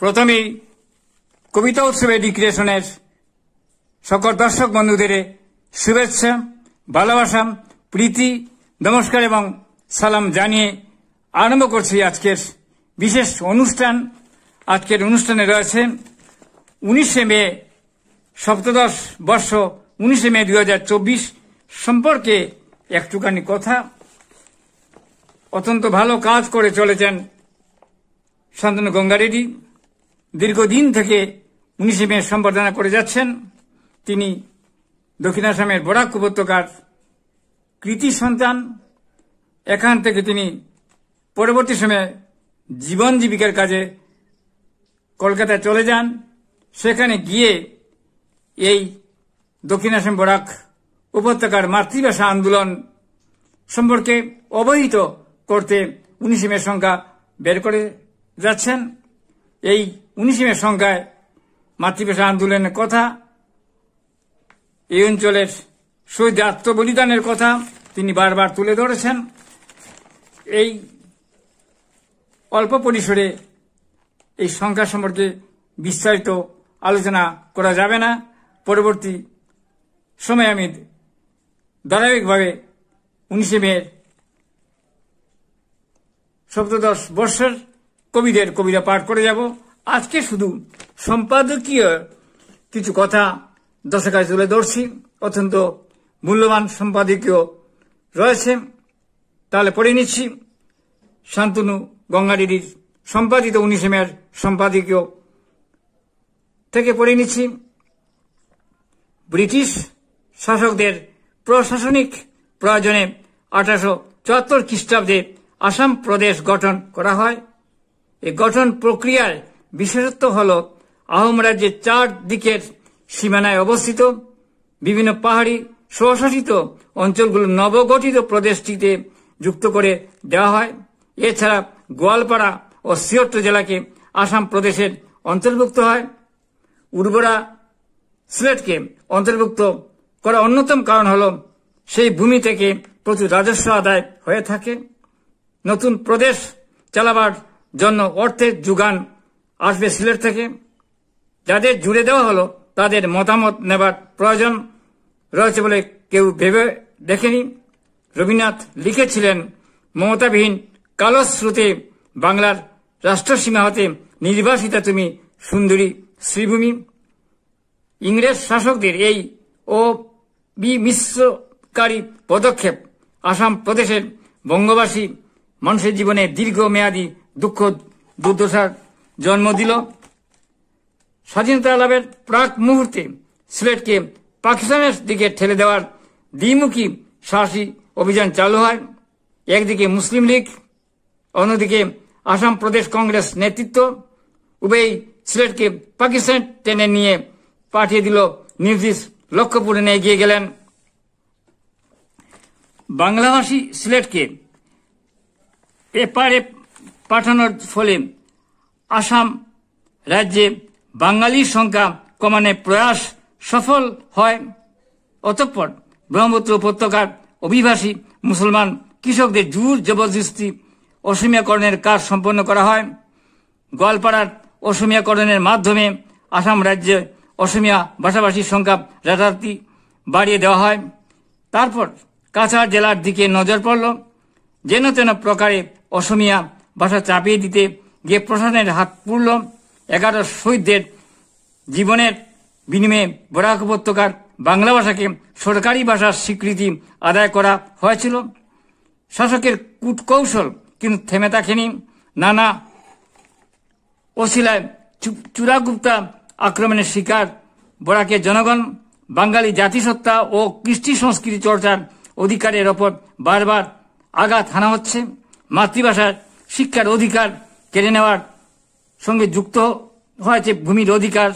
প্রথমেই কবিতা উৎসব এডুকেশনের সকল দর্শক বন্ধুদের শুভেচ্ছা, ভালোবাসা, প্রীতি, নমস্কার এবং সালাম জানিয়ে আরম্ভ করছি আজকের বিশেষ অনুষ্ঠান। আজকের অনুষ্ঠানে রয়েছে 19শে মে, সপ্তদশ বর্ষ 19শে মে 2024 সম্পর্কে একটুখানি কথা। অত্যন্ত ভালো কাজ করে চলেছেন শান্তনু গঙ্গারেড্ডি। দীর্ঘদিন থেকে 19শে মে সম্বর্ধনা করে যাচ্ছেন। তিনি দক্ষিণ আসামের বরাক উপত্যকার কৃতি সন্তান। এখান থেকে তিনি পরবর্তী সময়ে জীবন জীবিকার কাজে কলকাতায় চলে যান। সেখানে গিয়ে এই দক্ষিণ আসাম বরাক উপত্যকার মাতৃভাষা আন্দোলন সম্পর্কে অবহিত করতে 19শে মে সংখ্যা বের করে যাচ্ছেন। এই 19শে মে সংখ্যায় মাতৃভাষা আন্দোলনের কথা, এই অঞ্চলের শহীদ আত্মবলিদানের কথা তিনি বারবার তুলে ধরেছেন। এই অল্প পরিসরে এই সংখ্যা সম্পর্কে বিস্তারিত আলোচনা করা যাবে না। পরবর্তী সময়ে আমি ধারাবাহিকভাবে 19শে মে সপ্তদশ বর্ষের কবিদের কবিতা পাঠ করে যাব। আজকে শুধু সম্পাদকীয় কিছু কথা দর্শকের তুলে ধরছি। অত্যন্ত মূল্যবান সম্পাদকীয় রয়েছে, তাহলে পড়ে নিচ্ছি। শান্তনু গঙ্গারেড্ডির সম্পাদিত 19শে মের সম্পাদকীয় থেকে পড়ে নিচ্ছি। ব্রিটিশ শাসকদের প্রশাসনিক প্রয়োজনে 1874 খ্রিস্টাব্দে আসাম প্রদেশ গঠন করা হয়। এই গঠন প্রক্রিয়ার বিশেষত্ব হল আহোম রাজ্যের 4 দিকের সীমানায় অবস্থিত বিভিন্ন পাহাড়ি স্বশাসিত অঞ্চলগুলো নবগঠিত প্রদেশটিতে যুক্ত করে দেওয়া হয়। এছাড়া গোয়ালপাড়া ও সিলেট জেলাকে আসাম প্রদেশের অন্তর্ভুক্ত হয়। উর্বরা সিলেটকে অন্তর্ভুক্ত করা অন্যতম কারণ হল সেই ভূমি থেকে প্রচুর রাজস্ব আদায় হয়ে থাকে। নতুন প্রদেশ চালাবার জন্য অর্থের যোগান আসবে সিলেট থেকে। যাদের জুড়ে দেওয়া হলো তাদের মতামত নেবার প্রয়োজন রয়েছে বলে কেউ ভেবে দেখেনি। রবীন্দ্রনাথ লিখেছিলেন, মমতাবিহীন কালো স্রোতে বাংলার রাষ্ট্রসীমা হতে নির্বাসিতা তুমি সুন্দরী শ্রীভূমি। ইংরেজ শাসকদের এই অবিমিশ্রকারী পদক্ষেপ আসাম প্রদেশের বঙ্গবাসী মানুষের জীবনে দীর্ঘমেয়াদী দুঃখ দুর্দশার জন্ম দিল। স্বাধীনতা লাভের প্রাক মুহূর্তে সিলেটকে পাকিস্তানের দিকে ঠেলে দেওয়ার দ্বিমুখী সাহসী অভিযান চালু হয়। একদিকে মুসলিম লীগ, অন্যদিকে আসাম প্রদেশ কংগ্রেস নেতৃত্ব উভয়ই সিলেটকে পাকিস্তান টেনে নিয়ে পাঠিয়ে দিল নির্দিষ্ট লক্ষ্য পূরণে এগিয়ে গেলেন। বাংলাভাষী সিলেটকে এপারে পাঠানোর ফলে আসাম রাজ্যে বাঙালির সংখ্যা কমানোর প্রয়াস সফল হয়। অতঃপর ব্রহ্মপুত্র উপত্যকার অভিবাসী মুসলমান কৃষকদের জোর জবরদস্তি অসমীয়াকরণের কাজ সম্পন্ন করা হয়। গোয়ালপাড়ার অসমীয়াকরণের মাধ্যমে আসাম রাজ্যে অসমীয়া ভাষাভাষীর সংখ্যা রাতারাতি বাড়িয়ে দেওয়া হয়। তারপর কাছাড় জেলার দিকে নজর পড়ল। যেন তেন প্রকারে অসমীয়া ভাষা চাপিয়ে দিতে গিয়ে প্রশাসনের হাত পুড়ল। 11 শহীদদের জীবনের বিনিময়ে বরাক উপত্যকার বাংলা ভাষাকে সরকারি ভাষার স্বীকৃতি আদায় করা হয়েছিল। শাসকের কূটকৌশল কিন্তু থেমে থাকেনি। নানা অশিলায় চূড়াগুপ্তা আক্রমণের শিকার বরাকের জনগণ বাঙালি জাতিসত্তা ও কৃষ্টি সংস্কৃতি চর্চার অধিকারের ওপর বারবার আঘাত হানা হচ্ছে। মাতৃভাষার শিক্ষার অধিকার কেড়ে নেওয়ার সঙ্গে যুক্ত হয়েছে ভূমির অধিকার,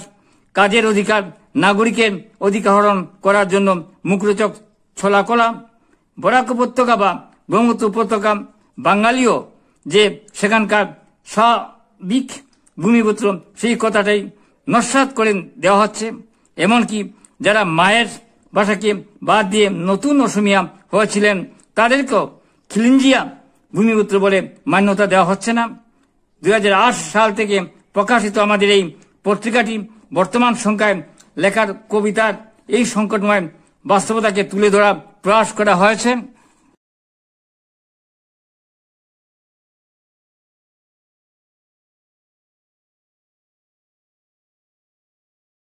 কাজের অধিকার, নাগরিকের অধিকার হরণ করার জন্য মুখরোচক ছলাকলা। বরাক উপত্যকা বা ব্রহ্মপুত্র উপত্যকা বাঙালিও যে সেখানকার স্বাভাবিক ভূমিপুত্র, সেই কথাটাই নস্যাৎ করে দেওয়া হচ্ছে। এমনকি যারা মায়ের ভাষাকে বাদ দিয়ে নতুন অসমীয়া হয়েছিলেন তাদেরকেও খিলিঞ্জিয়া ভূমিপুত্র বলে মান্যতা দেওয়া হচ্ছে না। 2008 সাল থেকে প্রকাশিত আমাদের এই পত্রিকাটি বর্তমান সংখ্যায় লেখার কবিতার এই সংকটময় বাস্তবতাকে তুলে ধরার প্রয়াস করা হয়েছে।